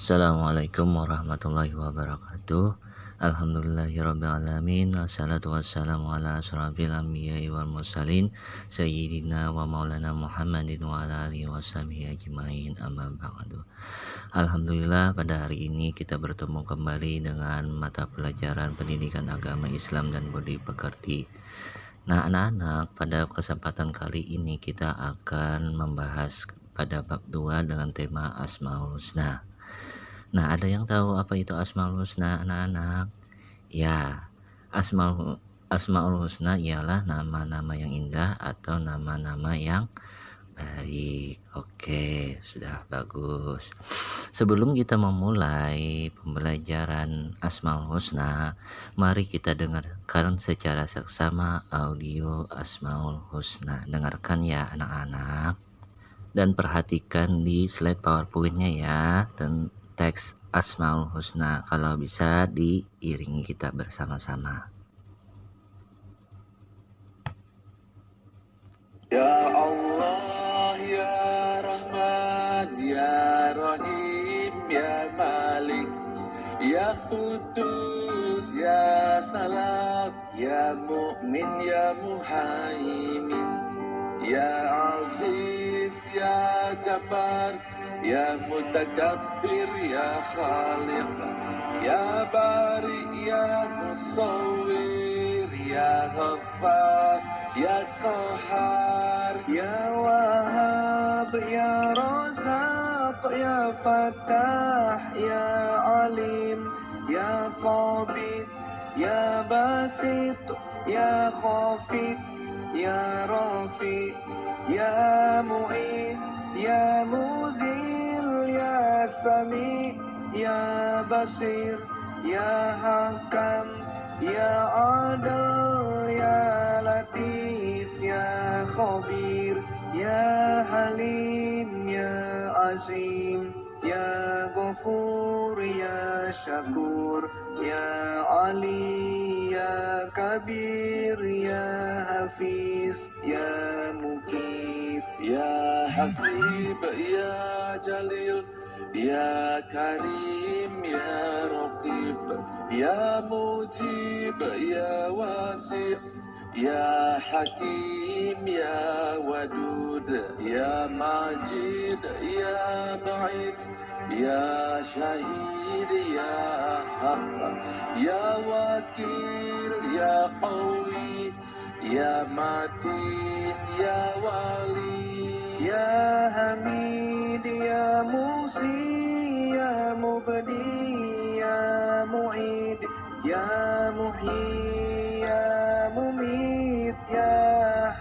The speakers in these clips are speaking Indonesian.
Assalamualaikum warahmatullahi wabarakatuh. Alhamdulillahirrabbilalamin. Assalatu wassalamu ala asrafil anbiya'i wal mursalin Sayyidina wa maulana Muhammadin wa ala alihi washabihi ajmain, amma ba'du. Alhamdulillah, pada hari ini kita bertemu kembali dengan mata pelajaran pendidikan agama Islam dan budi pekerti. Nah, anak-anak, pada kesempatan kali ini kita akan membahas pada bab 2 dengan tema Asmaul Husna. Nah, ada yang tahu apa itu Asmaul Husna, anak-anak? Ya, Asmaul Husna ialah nama-nama yang indah atau nama-nama yang baik. Oke, sudah bagus. Sebelum kita memulai pembelajaran Asmaul Husna, mari kita dengarkan secara seksama audio Asmaul Husna. Dengarkan ya anak-anak. Dan perhatikan di slide PowerPoint-nya ya, teks Asmaul Husna. Kalau bisa diiringi kita bersama-sama. Ya Allah, Ya Rahman, Ya Rahim, Ya Malik, Ya Qudus, Ya Salam, Ya Mu'min, Ya Muhaimin, Ya Aziz, Ya Jabbar, Ya Mutakabbir, Ya Khaliq, Ya Bari, Ya Musawwir, Ya Ghaffar, Ya Qahar, Ya Wahhab, Ya Razaq, Ya Fattah, Ya Alim, Ya Qabid, Ya Basit, Ya Khafid, Ya Rafi, Ya Mu'iz, Ya Mudhil, Ya Sami, Ya Basir, Ya Hakam, Ya Adil, Ya Latif, Ya Khabir, Ya Halim, Ya Azim, Ya Ghafur, Ya Syakur, Ya Ali, Ya Kabir, Ya Hafiz, Ya Mukif, Ya Hasib, Ya Jalil, Ya Karim, Ya Raqib, Ya Mujib, Ya Wasi', Ya Hakim, Ya Wadud, Ya Majid, Ya Ba'id, Ya Shahid, Ya Haq, Ya Wakil, Ya Qawi, Ya Matin, Ya Wali, Ya Hamid, Ya Musi, Ya Mubdi, Ya Mu'id, Ya Muhyi, Ya Mumit, Ya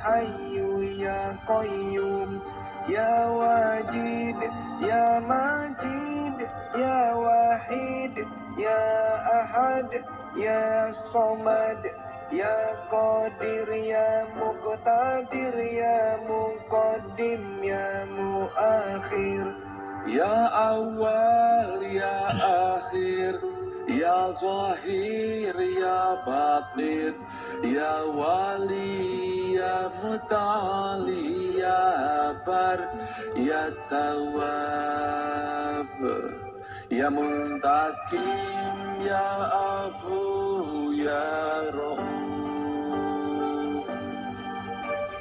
Hayyu, Ya Qayyum, Ya Wajid, Ya Majid, Ya Wahid, Ya Ahad, Ya Somad, Ya Qadir, Ya Muqtadir, Ya Muqaddim, Ya Muakhir, Ya Awal, Ya Akhir, Ya Zahir, Ya Batin, Ya Wali, Ya Mutali, Ya Bar, Ya Tawab, Ya Muntakim, Ya Afu, Ya Rahum,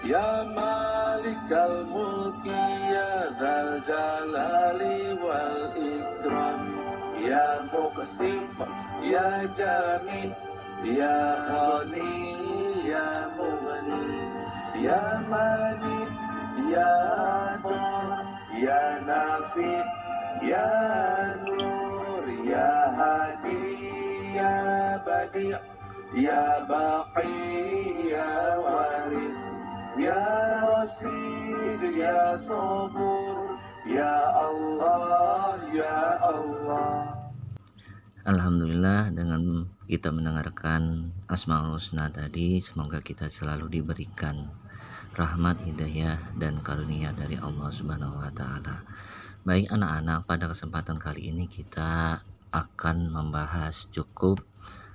Ya Malikal Mulki, Ya Dzal Jalali wal Ikram, Ya Muqsim, Ya Jamid, Ya Ghani, Ya Mughni, Ya Malik, Ya Adar, Ya Nafi, Ya Nur, Ya Hadi, Ya Badi', Ya Baqi, Ya Waris, Ya Rasid, Ya Sabur, Ya Allah, Ya Allah. Alhamdulillah, dengan kita mendengarkan Asmaul Husna tadi, semoga kita selalu diberikan rahmat, hidayah, dan karunia dari Allah Subhanahu wa Ta'ala. Baik anak-anak, pada kesempatan kali ini kita akan membahas cukup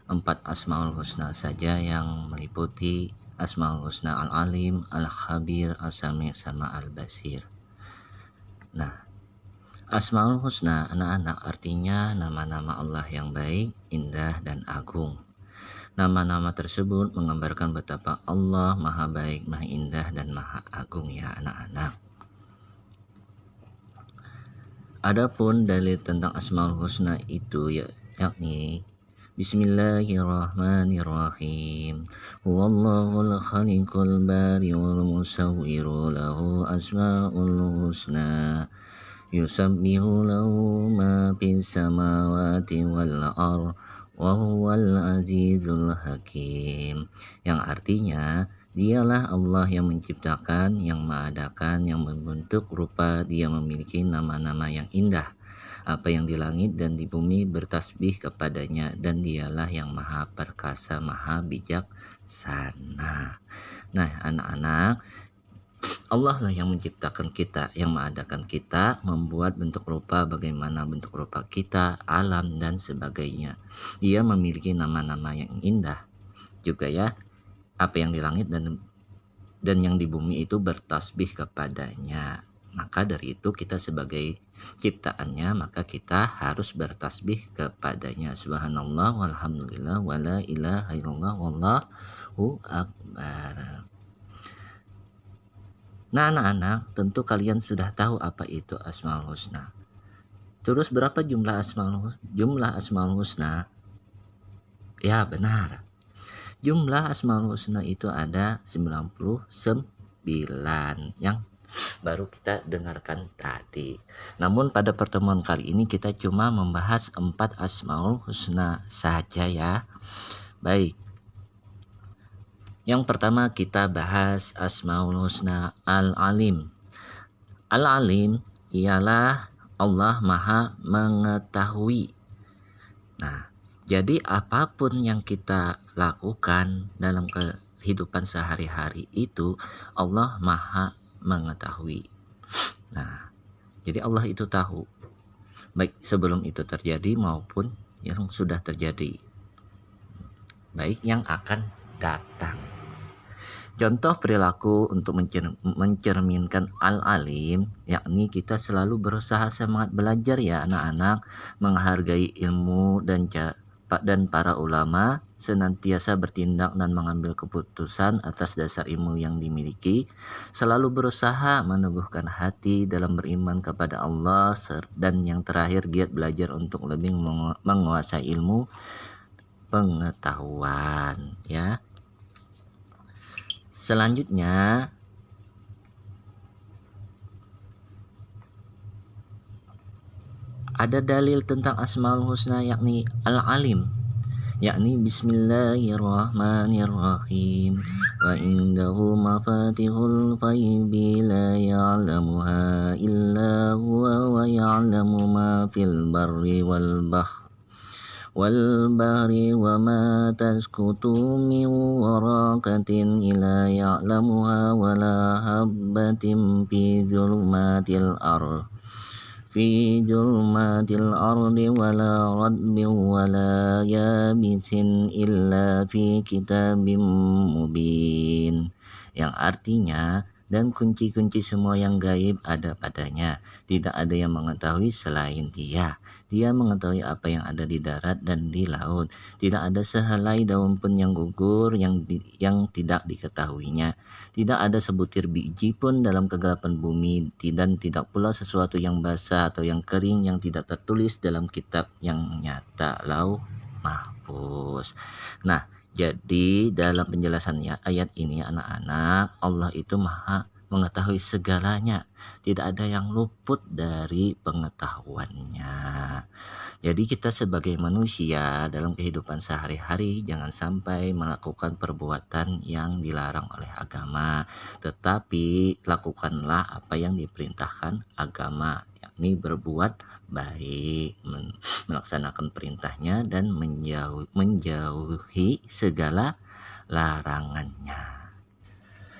4 Asmaul Husna saja yang meliputi Asmaul Husna Al-Alim, Al-Khabir, Al-Sami' sama Al-Basir. Nah, Asmaul Husna anak-anak artinya nama-nama Allah yang baik, indah, dan agung. Nama-nama tersebut menggambarkan betapa Allah maha baik, maha indah, dan maha agung ya anak-anak. Adapun dalil tentang Asmaul Husna itu yakni Bismillahirrahmanirrahim. Huwallahul khaliqul bari'ul musawwiru lahu asmaul husna. Yusabbihu lahu ma fis samawati wal ardh wa huwal azizul hakim. Yang artinya dialah Allah yang menciptakan, yang mengadakan, yang membentuk rupa, dia memiliki nama-nama yang indah. Apa yang di langit dan di bumi bertasbih kepadanya, dan dialah yang maha perkasa, maha bijaksana. Nah anak-anak, Allah lah yang menciptakan kita, yang mengadakan kita, membuat bentuk rupa, bagaimana bentuk rupa kita, alam, dan sebagainya. Dia memiliki nama-nama yang indah juga ya. Apa yang di langit dan yang di bumi itu bertasbih kepadanya. Maka dari itu kita sebagai ciptaannya, maka kita harus bertasbih kepadanya. Subhanallah walhamdulillah wala ilaha illallah wallahu akbar. Nah anak-anak, tentu kalian sudah tahu apa itu Asmaul Husna. Terus berapa jumlah Asmaul Husna? Ya benar. Jumlah Asmaul Husna itu ada 99 yang baru kita dengarkan tadi. Namun pada pertemuan kali ini kita cuma membahas 4 Asmaul Husna saja ya. Baik. Yang pertama kita bahas Asmaul Husna Al-Alim. Al-Alim ialah Allah Maha Mengetahui. Nah, jadi apapun yang kita lakukan dalam kehidupan sehari-hari itu Allah Maha Mengetahui. Nah, jadi Allah itu tahu baik sebelum itu terjadi maupun yang sudah terjadi, baik yang akan datang. Contoh perilaku untuk mencerminkan Al-Alim, yakni kita selalu berusaha semangat belajar ya anak-anak, menghargai ilmu dan para ulama, senantiasa bertindak dan mengambil keputusan atas dasar ilmu yang dimiliki, selalu berusaha meneguhkan hati dalam beriman kepada Allah, dan yang terakhir giat belajar untuk lebih menguasai ilmu pengetahuan ya. Selanjutnya ada dalil tentang Asmaul Husna yakni Al-Alim, yakni Bismillahirrahmanirrahim. Wa indahu mafatihul ghaibi la ya'lamuha illa huwa wa ya'lamu ma fil barri wal bahri wa ma tasqutu min waraqatin illa ya'lamuha wa la habbatin fi zulmatil ardi wala radbin wala yabisin illa fi kitabim mubin. Yang artinya, dan kunci-kunci semua yang gaib ada padanya. Tidak ada yang mengetahui selain Dia. Dia mengetahui apa yang ada di darat dan di laut. Tidak ada sehelai daun pun yang gugur yang tidak diketahuinya. Tidak ada sebutir biji pun dalam kegelapan bumi, dan tidak pula sesuatu yang basah atau yang kering yang tidak tertulis dalam kitab yang nyata, Lauh Mahfuz. Nah, jadi dalam penjelasannya ayat ini anak-anak, Allah itu Maha mengetahui segalanya. Tidak ada yang luput dari pengetahuannya. Jadi kita sebagai manusia dalam kehidupan sehari-hari jangan sampai melakukan perbuatan yang dilarang oleh agama, tetapi lakukanlah apa yang diperintahkan agama, yakni berbuat baik, melaksanakan perintahnya dan menjauhi segala larangannya.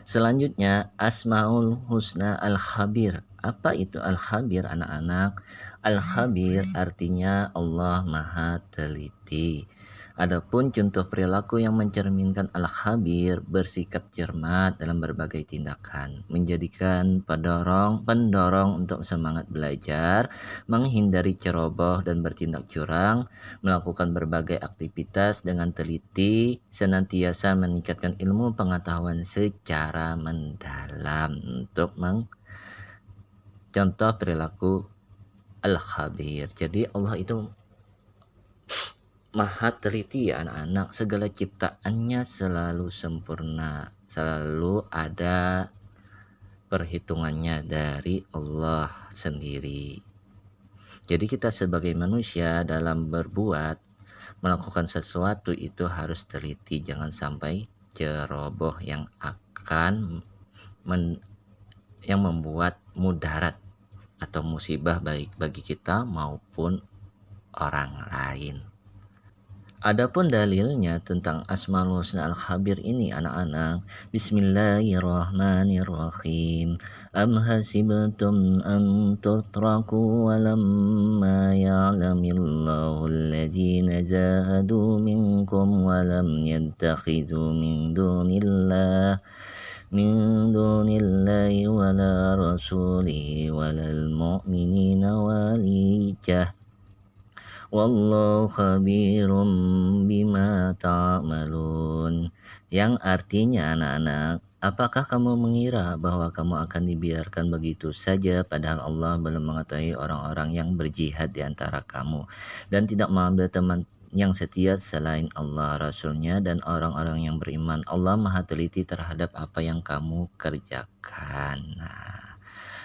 Selanjutnya Asmaul Husna Al-Khabir. Apa itu Al-Khabir anak-anak? Al-Khabir artinya Allah Maha Teliti. Adapun contoh perilaku yang mencerminkan al-khabir bersikap cermat dalam berbagai tindakan, menjadikan pendorong untuk semangat belajar, menghindari ceroboh dan bertindak curang, melakukan berbagai aktivitas dengan teliti, senantiasa meningkatkan ilmu pengetahuan secara mendalam untuk contoh perilaku al-khabir. Jadi Allah itu maha teliti ya anak-anak, segala ciptaannya selalu sempurna, selalu ada perhitungannya dari Allah sendiri. Jadi kita sebagai manusia dalam berbuat, melakukan sesuatu itu harus teliti, jangan sampai ceroboh yang akan yang membuat mudarat atau musibah baik bagi kita maupun orang lain. Adapun dalilnya tentang Asmaul Husna Al-Khabir ini anak-anak, Bismillahirrahmanirrahim. Am hasibtum an tutraku walamma ya'lamillahu alladhina jahadu minkum walam yattakhidhu min dunillahi wala rasulihi walal mu'minina walijah. Wallahu khabirum bima ta'malun. Yang artinya anak-anak, apakah kamu mengira bahwa kamu akan dibiarkan begitu saja padahal Allah belum mengetahui orang-orang yang berjihad di antara kamu dan tidak mengambil teman yang setia selain Allah, Rasulnya dan orang-orang yang beriman. Allah maha teliti terhadap apa yang kamu kerjakan. Nah,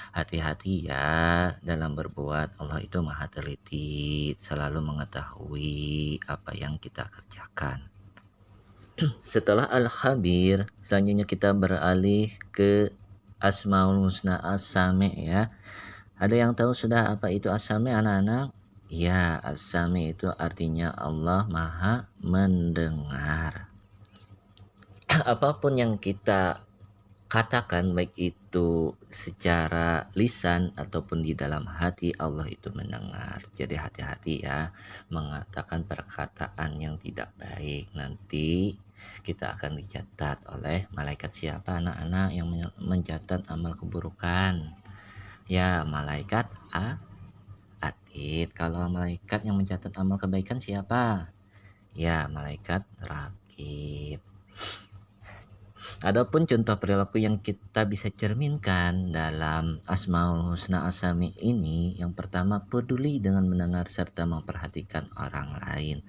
hati-hati ya dalam berbuat, Allah itu maha teliti, selalu mengetahui apa yang kita kerjakan. Setelah Al-Khabir, selanjutnya kita beralih ke Asmaul Husna As-Sami ya. Ada yang tahu sudah apa itu As-Sami anak-anak? Ya, As-Sami itu artinya Allah maha mendengar. Apapun yang kita katakan baik itu secara lisan ataupun di dalam hati, Allah itu mendengar. Jadi hati-hati ya mengatakan perkataan yang tidak baik. Nanti kita akan dicatat oleh malaikat siapa anak-anak yang mencatat amal keburukan? Ya, malaikat Atid. Kalau malaikat yang mencatat amal kebaikan siapa? Ya, malaikat Raqib. Adapun contoh perilaku yang kita bisa cerminkan dalam Asmaul Husna As-Sami ini, yang pertama peduli dengan mendengar serta memperhatikan orang lain,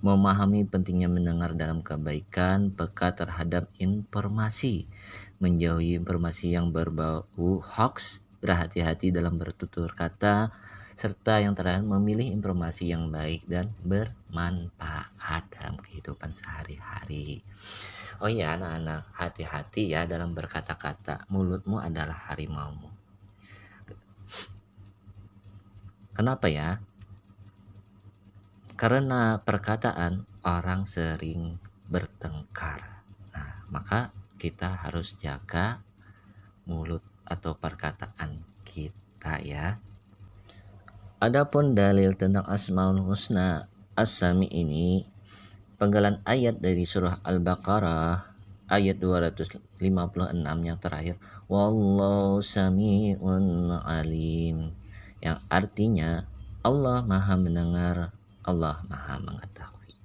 memahami pentingnya mendengar dalam kebaikan, peka terhadap informasi, menjauhi informasi yang berbau hoax, berhati-hati dalam bertutur kata, serta yang terakhir memilih informasi yang baik dan bermanfaat dalam kehidupan sehari-hari. Oh iya anak-anak, hati-hati ya dalam berkata-kata, mulutmu adalah harimaumu. Kenapa ya? Karena perkataan orang sering bertengkar. Nah, maka kita harus jaga mulut atau perkataan kita ya. Adapun dalil tentang Asmaul Husna As-Sami ini, penggalan ayat dari surah Al-Baqarah ayat 256 yang terakhir, Wallahu sami'un alim, yang artinya Allah maha mendengar, Allah maha mengetahui.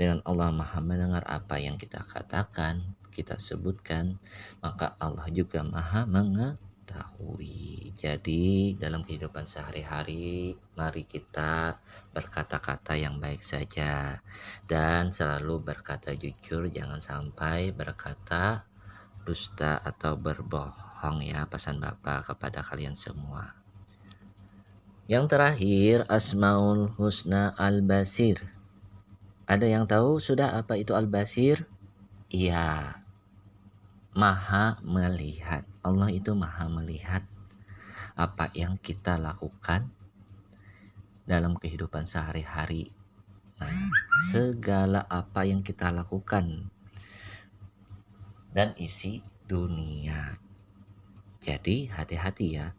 Dengan Allah maha mendengar apa yang kita katakan, kita sebutkan, maka Allah juga maha mengetahui. Jadi dalam kehidupan sehari-hari, mari kita berkata-kata yang baik saja dan selalu berkata jujur, jangan sampai berkata dusta atau berbohong ya, pesan Bapak kepada kalian semua. Yang terakhir, Asmaul Husna Al-Basir. Ada yang tahu sudah apa itu Al-Basir? Iya, maha melihat. Allah itu maha melihat apa yang kita lakukan dalam kehidupan sehari-hari. Nah, segala apa yang kita lakukan dan isi dunia. Jadi hati-hati ya.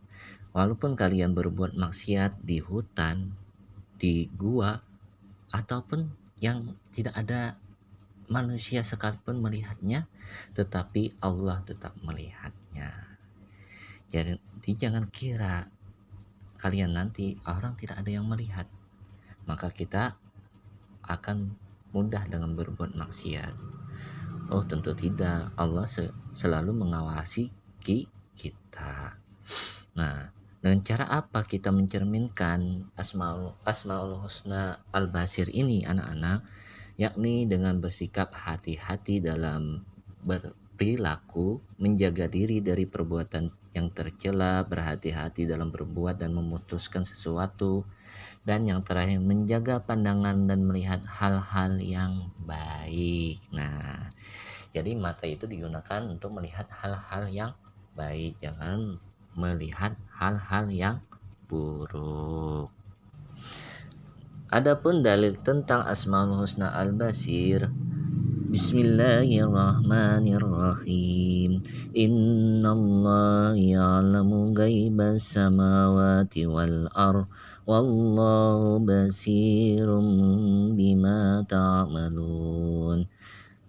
Walaupun kalian berbuat maksiat di hutan, di gua, ataupun yang tidak ada manusia sekalipun melihatnya, tetapi Allah tetap melihatnya. Jadi jangan kira kalian nanti orang tidak ada yang melihat, maka kita akan mudah dengan berbuat maksiat. Oh, tentu tidak. Allah selalu mengawasi kita. Nah, dengan cara apa kita mencerminkan Asmaul Husna Al-Basir ini, anak-anak? Yakni dengan bersikap hati-hati dalam berperilaku, menjaga diri dari perbuatan yang tercela, berhati-hati dalam berbuat dan memutuskan sesuatu, dan yang terakhir menjaga pandangan dan melihat hal-hal yang baik. Nah, jadi mata itu digunakan untuk melihat hal-hal yang baik, jangan melihat hal-hal yang buruk. Adapun dalil tentang Asmaul Husna Al-Basir, Bismillahirrahmanirrahim. Innallaha ya'lamu ghaibas samawati wal ardh wallahu basirum bima ta'malun.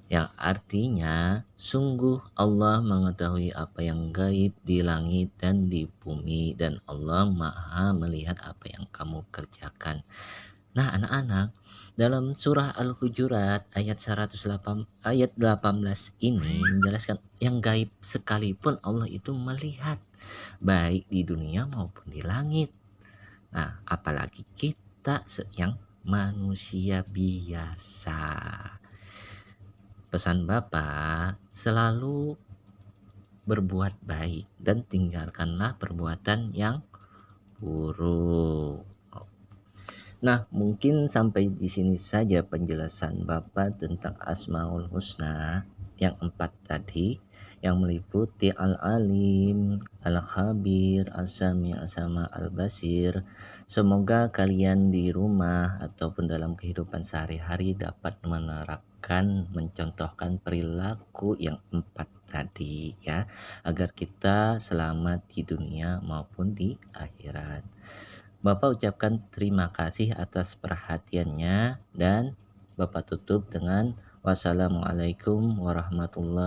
Yang artinya, sungguh Allah mengetahui apa yang gaib di langit dan di bumi, dan Allah Maha melihat apa yang kamu kerjakan. Nah, anak-anak, dalam surah Al-Hujurat ayat 108 ayat 18 ini menjelaskan yang gaib sekalipun Allah itu melihat, baik di dunia maupun di langit. Nah, apalagi kita yang manusia biasa. Pesan Bapak, selalu berbuat baik dan tinggalkanlah perbuatan yang buruk. Nah, mungkin sampai di sini saja penjelasan Bapak tentang Asmaul Husna yang 4 tadi, yang meliputi Al-Alim, Al-Khabir, As-Sami, As-Sama, Al-Basir. Semoga kalian di rumah ataupun dalam kehidupan sehari-hari dapat menerapkan, mencontohkan perilaku yang 4 tadi ya, agar kita selamat di dunia maupun di akhirat. Bapak ucapkan terima kasih atas perhatiannya, dan Bapak tutup dengan wassalamualaikum warahmatullahi